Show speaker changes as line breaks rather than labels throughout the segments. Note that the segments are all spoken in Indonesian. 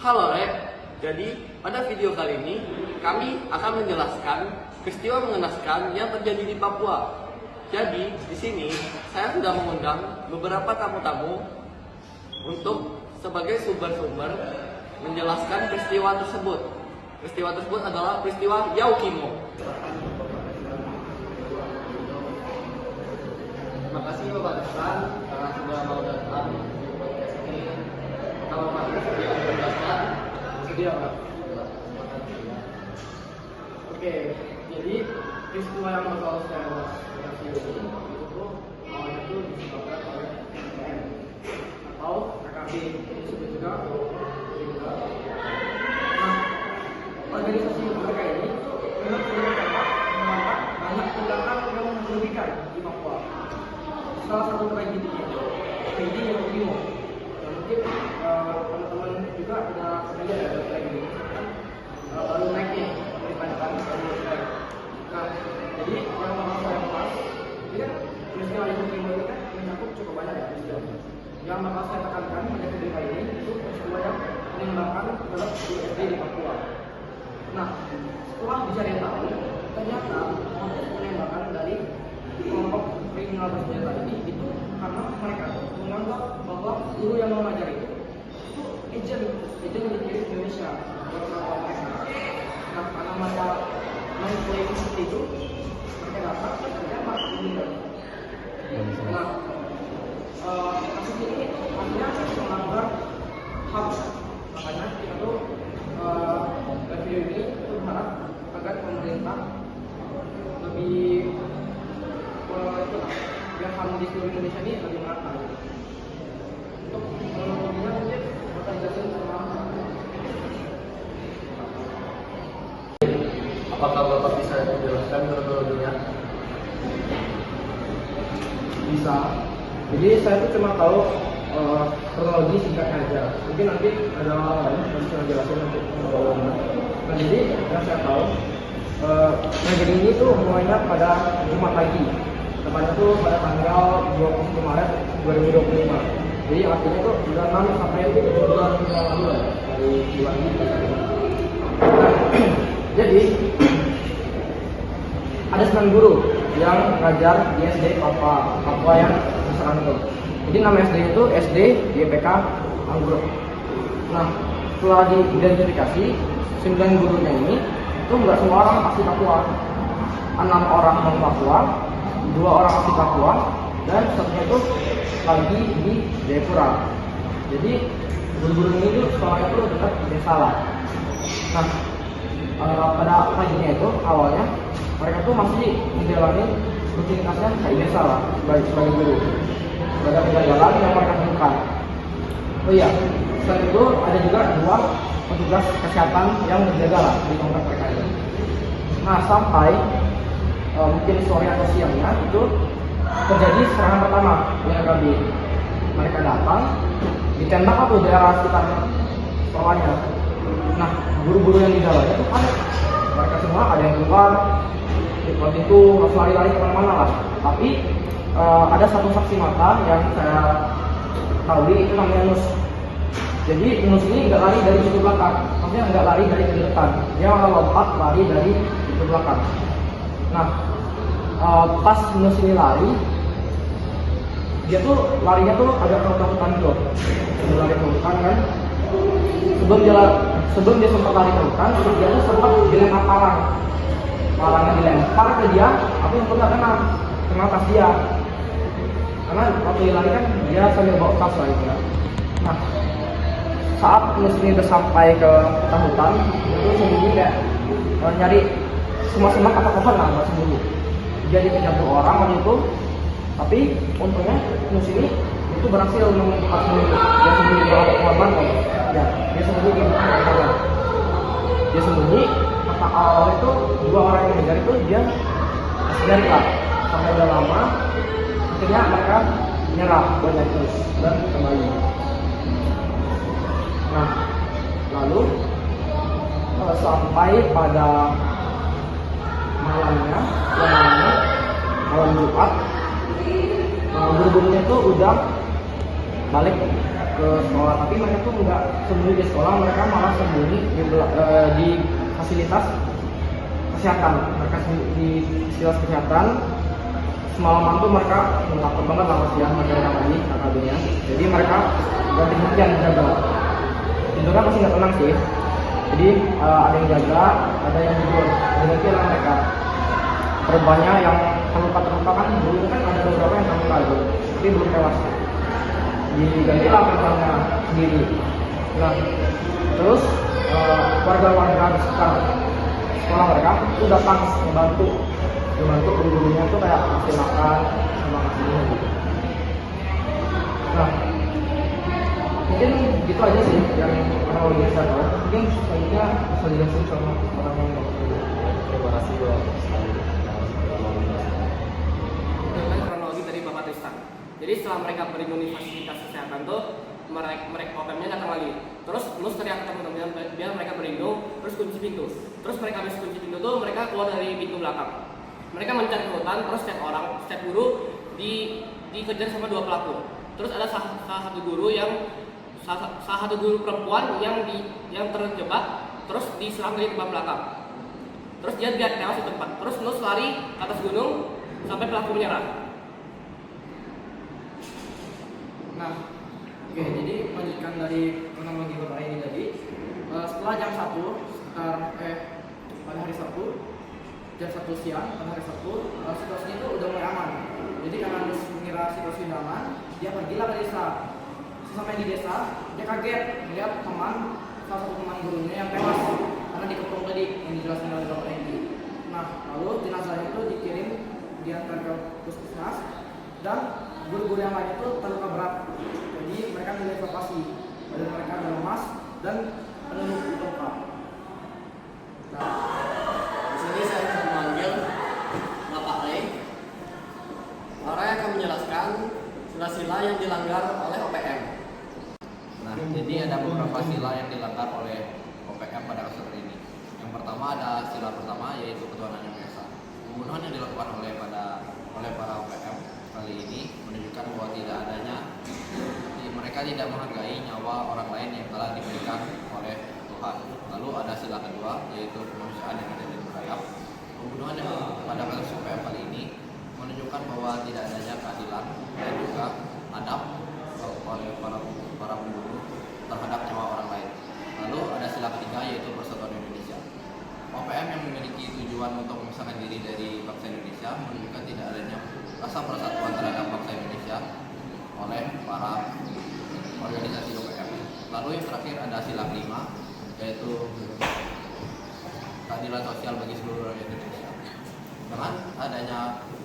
Halo Rek, jadi pada video kali ini kami akan menjelaskan peristiwa mengenaskan yang terjadi di Papua. Jadi di sini saya sudah mengundang beberapa tamu-tamu untuk sebagai sumber-sumber menjelaskan peristiwa tersebut. Peristiwa tersebut adalah peristiwa Yaukimo. Terima kasih Bapak Desan karena sudah mau datang di podcast ini. Kalau Pak sudah menjelaskan, sedia Pak. Oke, jadi peristiwa yang bakal saya bahas ini itu awalnya itu disebabkan oleh PKM atau KKB, ini disebut juga. Nah, organisasi mereka ini memang sudah mengangkat banyak tindakan yang merugikan di Papua. Salah satu tragedinya, tragedi Yaukimo. Mungkin teman-teman juga sudah familiar ya dengan tragedi ini kan baru naiknya daripada baru naik. Nah, jadi yang mau saya bahas ini kan peristiwa Yaukimo ini kan mencakup cukup banyak ya peristiwa. Yang bakal saya tekankan pada video kali ini itu peristiwa yang penembakan terhadap SD di Papua. Nah, setelah dicari tahu, ternyata motif penembakan dari kelompok kriminal bersenjata ini itu karena mereka menganggap bahwa guru yang mengajar itu agent yang dikirim Indonesia buat melawan mereka. Nah, karena mereka mengklaim seperti itu, mereka dapat menembak meninggal. Nah, kasus ini akhirnya melanggar HAM. Makanya kita tuh dari video ini kita berharap agar pemerintah lebih biar HAM di seluruh Indonesia ini lebih merata. Untuk kronologinya mungkin akan jelasin sama. Apakah Bapak bisa menjelaskan kronologinya?
Bisa. Jadi saya tuh cuma tahu kronologi singkatnya aja. Mungkin nanti ada orang lain yang bisa jelasin untuk kronologinya. Nah, jadi yang saya tahu tragedi ini tuh mulainya pada Jumat pagi. Tepatnya tuh pada tanggal 20 Maret 2025. Jadi artinya tuh bulan 6 sampai bulan 9 dari bulan ini. Nah, jadi ada 9 guru yang ngajar di SD Papua yang diserang itu. Jadi nama SD itu SD YPK Anggrek. Nah, setelah diidentifikasi 9 gurunya ini itu nggak semua orang asli Papua. 6 orang non Papua, 2 orang asli Papua, dan satunya itu lagi di Jayapura. Jadi guru-guru ini tuh sekolahnya itu dekat desa lah. Nah, pada paginya itu awalnya mereka tuh masih menjalani rutinitasnya kayak biasa lah sebagai guru. Ada pelajaran yang mereka temukan. Oh iya, selain itu ada juga 2 petugas kesehatan yang menjaga lah di komplek mereka ini. Nah, sampai mungkin sore atau siangnya itu terjadi serangan pertama di KKB. Mereka datang ditembak atau daerah sekitar sekolahnya. Nah, guru-guru yang di dalamnya itu panik. Mereka semua ada yang keluar waktu itu harus lari-lari kemana-mana lah. Tapi ada satu saksi mata yang saya tahu itu namanya Nus. Jadi Nus ini nggak lari dari pintu belakang, maksudnya nggak lari dari pintu depan. Dia malah lompat lari dari pintu belakang. Nah, pas Nus ini lari, dia tuh larinya tuh agak ketakutan gitu. Dia lari ke hutan kan. Sebelum dia sempat lari ke hutan, dia tuh sempat dilempar parang. Parangnya dilempar ke dia, tapi yang nggak kena tas dia. Karena waktu lari kan dia sambil bawa tas lah gitu ya. Nah, saat Nus ini udah sampai ke hutan, itu sembunyi kayak nyari semak-semak atau pohon lah buat sembunyi. Dia dikejar 2 orang waktu itu, tapi untungnya Nus ini itu berhasil menemukan sembunyi. Dia sembunyi di bawah pohon mantel. Ya, dia sembunyi di bawah pohon. Dia sembunyi. Kata awal itu 2 orang yang mengejar itu dia nyari lah sampai udah lama. Akhirnya mereka nyerah buat Nus dan kembali. Nah, lalu sampai pada malamnya, malam Jumat, guru-gurunya itu udah balik ke sekolah, tapi mereka tuh nggak sembunyi di sekolah, mereka malah sembunyi di fasilitas kesehatan. Mereka sembunyi di fasilitas kesehatan. Semalaman tuh mereka takut banget lah kasihan mereka lagi KKB-nya. Jadi mereka ganti gantian jaga. Tidurnya pasti nggak tenang sih. Jadi ada yang jaga, ada yang tidur. Ganti lah mereka. Korbannya yang terluka kan dulu kan ada beberapa yang terluka itu, tapi belum tewas. Digantilah korbannya sendiri. Nah, terus warga-warga di sekitar sekolah mereka itu datang membantu guru-gurunya tuh kayak ngasih makan sama ngasih minum gitu. Nah, mungkin gitu aja sih yang orang bisa tahu. Mungkin selanjutnya bisa dijelasin sama orang yang mau.
Terima kasih Bro.
Kronologi dari Bapak Tristan. Jadi setelah mereka berlindung di fasilitas kesehatan tuh mereka OPM-nya datang lagi. Terus teriak ke teman-teman biar mereka berlindung, terus kunci pintu. Terus mereka habis kunci pintu tuh mereka keluar dari pintu belakang. Mereka mencari ke hutan, terus setiap guru dikejar sama 2 pelaku. Terus ada salah satu guru perempuan yang terjebak, terus diserang dari depan belakang. Terus dia tewas di tempat. Terus Nus lari ke atas gunung sampai pelaku menyerah. Nah, oke, jadi melanjutkan dari kronologi Bapak ini tadi. Setelah jam 1 pada hari Sabtu, jam 1 siang pada hari Sabtu, situasinya itu udah mulai aman. Jadi karena Nus mengira situasi udah aman, dia pergilah ke desa. Sampai di desa, dia kaget melihat salah satu teman gurunya yang tewas karena dikepung tadi yang dijelaskan oleh Bapak Edi. Nah, lalu jenazah itu dikirim diantar ke puskesmas dan guru-guru yang lain itu terluka berat. Jadi mereka dievakuasi, badan mereka lemas dan penuh luka. Nah,
Di sini saya akan memanggil Bapak Ray. Ray akan menjelaskan sila-sila yang dilanggar oleh OPM.
Nah, jadi ada beberapa sila yang dilanggar oleh OPM pada kasus ini. Yang pertama ada sila pertama yaitu ketuhanan yang Maha Esa. Pembunuhan yang dilakukan oleh para OPM kali ini menunjukkan bahwa mereka tidak menghargai nyawa orang lain yang telah diberikan oleh Tuhan. Lalu ada sila kedua yaitu kemanusiaan yang adil dan beradab. Pembunuhan yang pada kasus OPM kali ini menunjukkan bahwa tidak adanya keadilan dan juga adab oleh para pembunuh terhadap nyawa orang lain. Lalu ada sila ketiga yaitu persatuan Indonesia. OPM yang memiliki tujuan untuk memisahkan diri dari bangsa Indonesia menunjukkan tidak adanya rasa persatuan terhadap bangsa Indonesia oleh para organisasi OPM. Lalu yang terakhir ada sila kelima yaitu keadilan sosial bagi seluruh rakyat Indonesia. Dengan adanya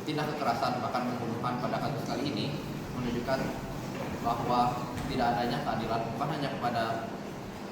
tindak kekerasan bahkan pembunuhan pada kasus kali ini menunjukkan bahwa tidak adanya keadilan bukan hanya kepada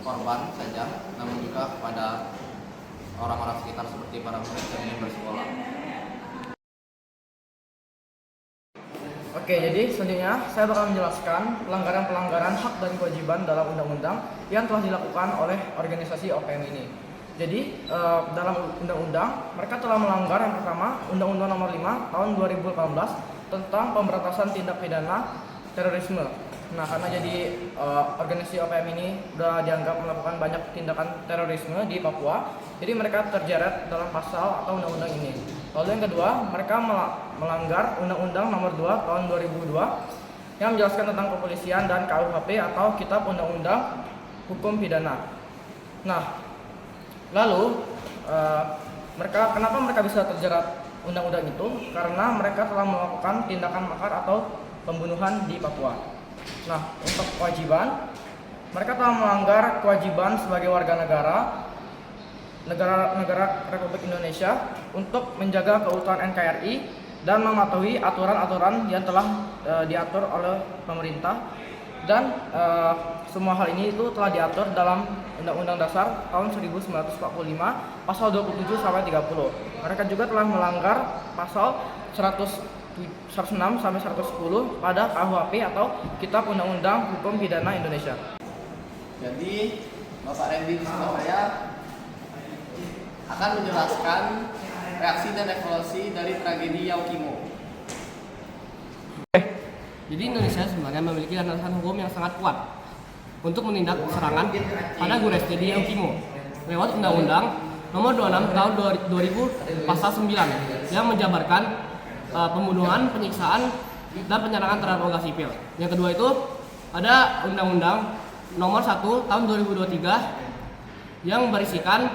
korban saja, namun juga kepada orang-orang sekitar seperti para murid yang ingin bersekolah.
Oke, jadi selanjutnya saya bakal menjelaskan pelanggaran-pelanggaran hak dan kewajiban dalam undang-undang yang telah dilakukan oleh organisasi OPM ini. Jadi dalam undang-undang mereka telah melanggar yang pertama Undang-Undang Nomor 5 Tahun 2018 tentang pemberantasan tindak pidana terorisme. Nah, karena jadi organisasi OPM ini sudah dianggap melakukan banyak tindakan terorisme di Papua, jadi mereka terjerat dalam pasal atau undang-undang ini. Lalu yang kedua, mereka melanggar Undang-Undang Nomor 2 Tahun 2002 yang menjelaskan tentang kepolisian dan KUHP atau Kitab Undang-Undang Hukum Pidana. Nah, lalu kenapa mereka bisa terjerat undang-undang itu? Karena mereka telah melakukan tindakan makar atau pembunuhan di Papua. Nah, untuk kewajiban, mereka telah melanggar kewajiban sebagai warga negara Republik Indonesia untuk menjaga keutuhan NKRI dan mematuhi aturan-aturan yang telah diatur oleh pemerintah dan semua hal ini itu telah diatur dalam Undang-Undang Dasar tahun 1945 pasal 27 sampai 30. Mereka juga telah melanggar pasal 106 sampai 110 pada KUHP atau Kitab Undang-Undang Hukum Pidana Indonesia.
Jadi Bapak Randy Surabaya akan menjelaskan reaksi dan evaluasi dari tragedi Yaukimo.
Jadi Indonesia sebenarnya memiliki landasan hukum yang sangat kuat.
untuk menindak serangan pada guru SD di Eukimo lewat Undang-Undang Nomor 26 Tahun 2000 Pasal 9 yang menjabarkan pembunuhan, penyiksaan, dan penyerangan terhadap warga sipil. Yang kedua itu ada Undang-Undang Nomor 1 Tahun 2023 yang berisikan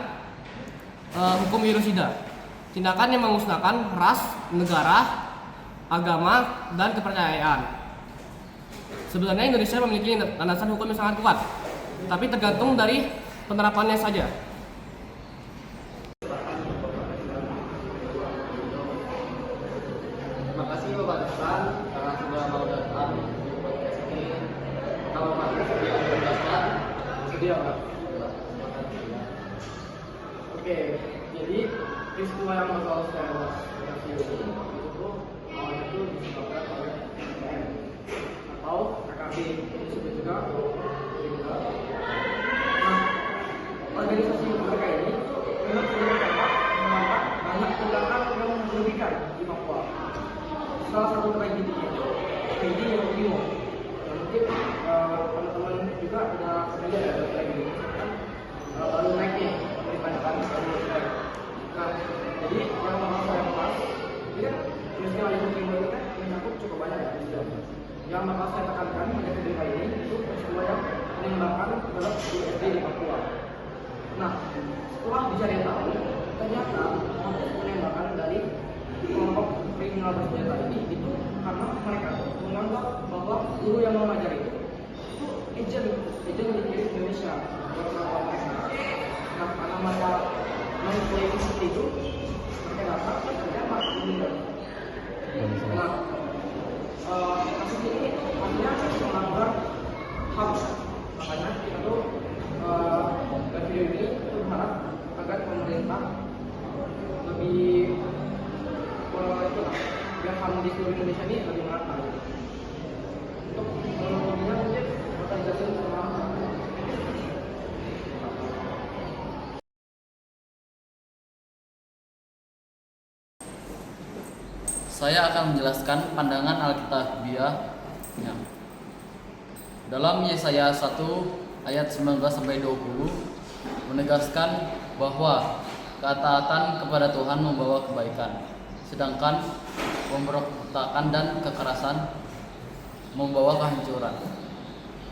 hukum wirusida, tindakan yang memusnahkan ras, negara, agama, dan kepercayaan. Sebenarnya Indonesia memiliki landasan hukum yang sangat kuat, tapi tergantung dari penerapannya saja.
Terima kasih Bapak Dastan karena sudah mau datang di podcast ini. Kalau Pak Dastan menjelaskan,
Sedia, Pak. Oke, jadi peristiwa yang bakal saya bahas ini itu awalnya itu disebabkan oleh PKM atau KKB, disebut juga. Nah, organisasi mereka ini memang sudah mengangkat banyak tindakan yang merugikan di Papua. Salah satu tragedinya itu tragedi yang Eukimo. Mungkin teman-teman juga sudah familiar ya dengan tragedi ini kan baru naiknya daripada kami sebelum naik. Nah, jadi yang mau saya bahas ini kan peristiwa yang Eukimo itu kan mencakup cukup banyak ya peristiwa. Yang bakal saya tekankan pada peristiwa ini itu peristiwa yang penembakan terhadap SD di Papua. Nah, setelah dicari tahu, ternyata motif penembakan dari kelompok kriminal bersenjata ini itu karena mereka menganggap bahwa guru yang mengajar itu agent dari Indonesia bersama mereka. Nah, karena mereka mengklaim seperti itu, mereka rasa mereka masih meninggal. Nah, kasus ini akhirnya melanggar HAM. Makanya kita tuh dari video ini kita berharap agar pemerintah lebih biar HAM di seluruh Indonesia ini lebih merata. Untuk lebihnya mungkin akan jelasin sama
saya akan menjelaskan pandangan Alkitabiahnya. Dalam Yesaya 1 ayat 19-20 menegaskan bahwa ketaatan kepada Tuhan membawa kebaikan, sedangkan pemberontakan dan kekerasan membawa kehancuran.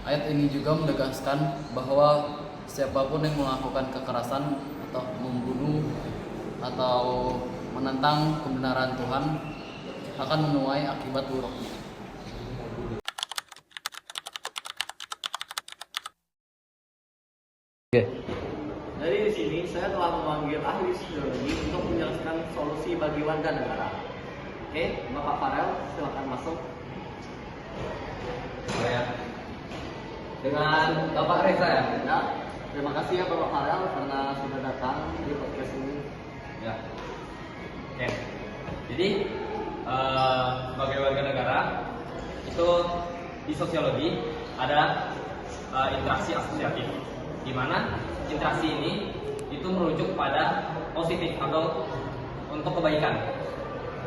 Ayat ini juga menegaskan bahwa siapapun yang melakukan kekerasan atau membunuh atau menentang kebenaran Tuhan akan menuai akibat buruknya. Dari di sini saya telah memanggil ahli sosiologi untuk menjelaskan solusi bagi warga negara. Oke, Bapak Farel, silakan masuk.
Saya dengan Bapak Reza ya.
Ya, terima kasih ya Bapak Farel karena sudah datang di podcast ini.
Ya. Oke. Jadi sebagai warga negara itu di sosiologi ada interaksi asosiatif, di mana interaksi ini itu merujuk pada positif atau untuk kebaikan.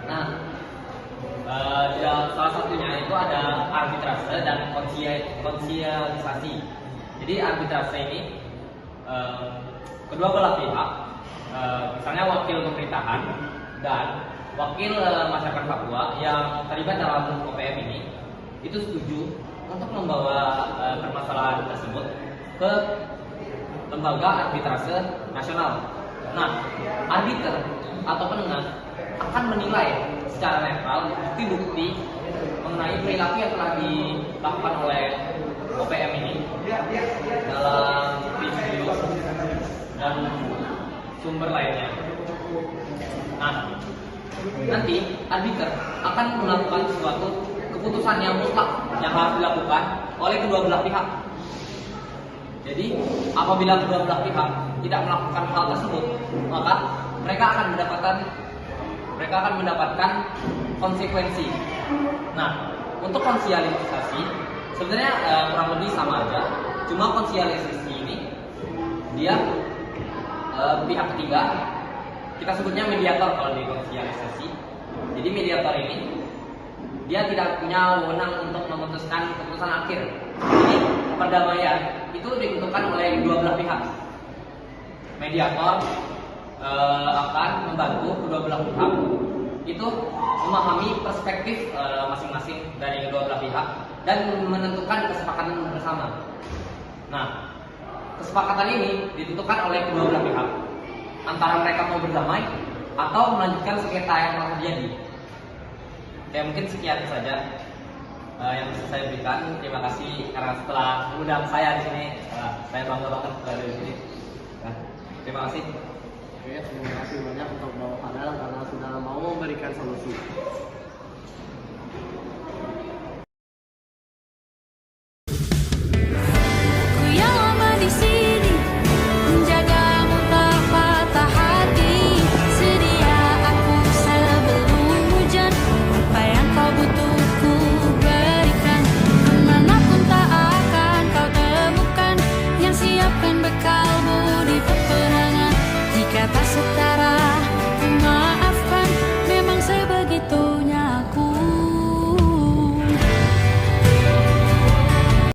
Nah, salah satunya itu ada arbitrase dan konsialisasi. Jadi arbitrase ini kedua belah pihak, misalnya wakil pemerintahan dan wakil masyarakat Papua yang terlibat dalam OPM ini itu setuju untuk membawa permasalahan tersebut ke lembaga arbitrase nasional. Nah, arbiter atau penengah akan menilai secara netral bukti-bukti mengenai perilaku yang telah dilakukan oleh OPM ini dalam video dan sumber lainnya. Nah, nanti arbiter akan melakukan suatu keputusan yang mutlak yang harus dilakukan oleh kedua belah pihak. Jadi, apabila kedua belah pihak tidak melakukan hal tersebut, maka mereka akan mendapatkan konsekuensi. Nah, untuk konsialisasi sebenarnya kurang lebih sama aja. Cuma konsialisasi ini dia pihak ketiga, kita sebutnya mediator kalau di konsialisasi. Jadi mediator ini dia tidak punya wewenang untuk memutuskan keputusan akhir. Jadi perdamaian itu ditentukan oleh kedua belah pihak. Mediator akan membantu kedua belah pihak itu memahami perspektif masing-masing dari kedua belah pihak dan menentukan kesepakatan bersama. Nah, kesepakatan ini ditentukan oleh kedua belah pihak antara mereka mau berdamai atau melanjutkan sengketa yang telah terjadi. Ya mungkin sekian saja yang bisa saya berikan. Terima kasih karena setelah mengundang saya di sini, saya bangga banget berada di sini. Nah, terima kasih.
Oke, terima kasih banyak untuk Bapak Fadal karena sudah mau memberikan solusi.